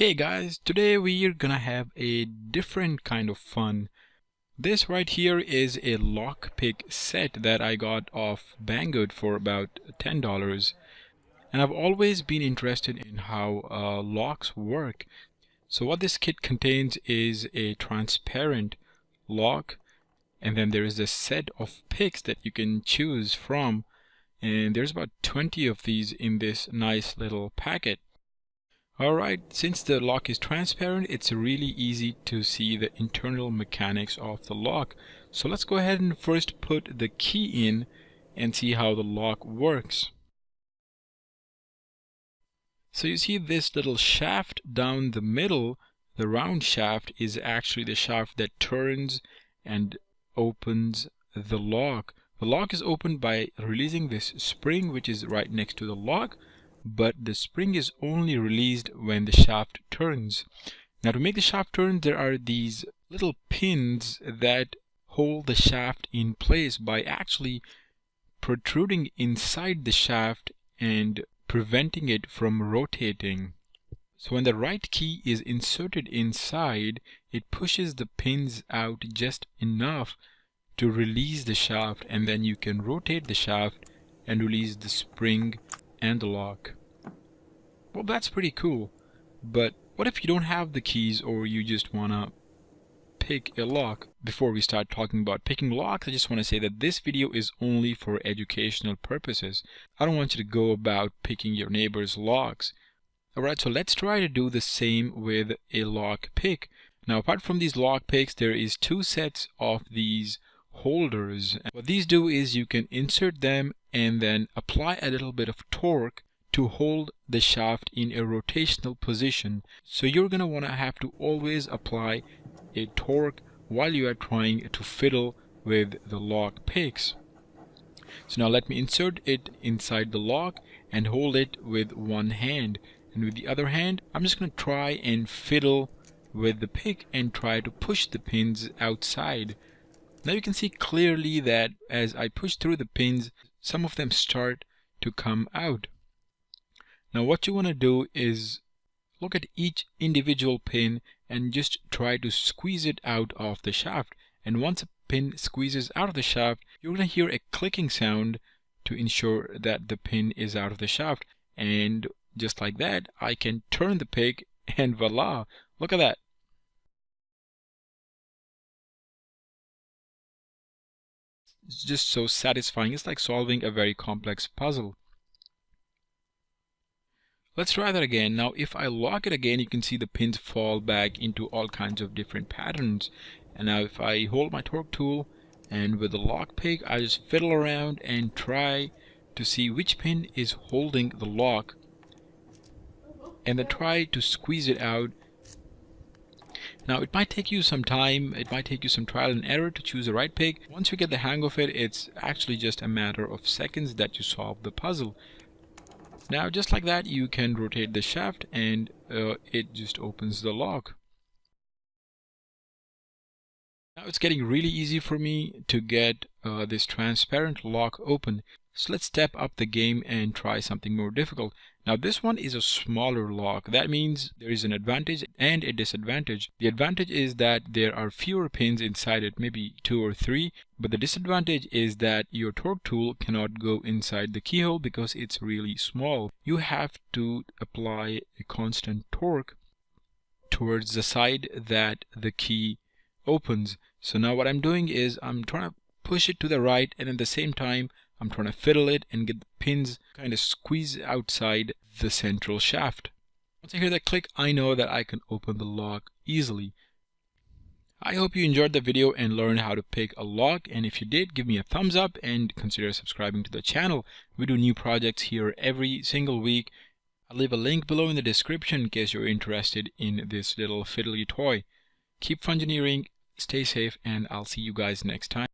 Hey guys, today we're gonna have a different kind of fun. This right here is a lockpick set that I got off Banggood for about $10. And I've always been interested in how locks work. So what this kit contains is a transparent lock, and then there is a set of picks that you can choose from. And there's about 20 of these in this nice little packet. Alright, since the lock is transparent, it's really easy to see the internal mechanics of the lock. So let's go ahead and first put the key in and see how the lock works. So you see this little shaft down the middle, the round shaft is actually the shaft that turns and opens the lock. The lock is opened by releasing this spring which is right next to the lock, but the spring is only released when the shaft turns. Now to make the shaft turn, there are these little pins that hold the shaft in place by actually protruding inside the shaft and preventing it from rotating. So when the right key is inserted inside, it pushes the pins out just enough to release the shaft, and then you can rotate the shaft and release the spring and the lock. Well, that's pretty cool, but what if you don't have the keys or you just wanna pick a lock? Before we start talking about picking locks, I just want to say that this video is only for educational purposes. I don't want you to go about picking your neighbor's locks. Alright, so let's try to do the same with a lock pick. Now apart from these lock picks, there is two sets of these holders. What these do is you can insert them and then apply a little bit of torque to hold the shaft in a rotational position. So you're going to want to have to always apply a torque while you are trying to fiddle with the lock picks. So now let me insert it inside the lock and hold it with one hand. And with the other hand, I'm just going to try and fiddle with the pick and try to push the pins outside. Now you can see clearly that as I push through the pins, some of them start to come out. Now what you want to do is look at each individual pin and just try to squeeze it out of the shaft. And once a pin squeezes out of the shaft, you're going to hear a clicking sound to ensure that the pin is out of the shaft. And just like that, I can turn the pick and voila, look at that. It's just so satisfying. It's like solving a very complex puzzle. Let's try that again. Now if I lock it again, you can see the pins fall back into all kinds of different patterns. And now if I hold my torque tool and with the lock pick, I just fiddle around and try to see which pin is holding the lock and then try to squeeze it out. Now it might take you some time, it might take you some trial and error to choose the right pick. Once you get the hang of it, it's actually just a matter of seconds that you solve the puzzle. Now just like that, you can rotate the shaft and it just opens the lock. Now it's getting really easy for me to get this transparent lock open. So let's step up the game and try something more difficult. Now this one is a smaller lock. That means there is an advantage and a disadvantage. The advantage is that there are fewer pins inside it, maybe 2 or 3. But the disadvantage is that your torque tool cannot go inside the keyhole because it's really small. You have to apply a constant torque towards the side that the key opens. So now what I'm doing is I'm trying to push it to the right, and at the same time I'm trying to fiddle it and get the pins kind of squeeze outside the central shaft. Once I hear that click, I know that I can open the lock easily. I hope you enjoyed the video and learned how to pick a lock, and if you did, give me a thumbs up and consider subscribing to the channel. We do new projects here every single week. I'll leave a link below in the description in case you're interested in this little fiddly toy. Keep fungineering, stay safe, and I'll see you guys next time.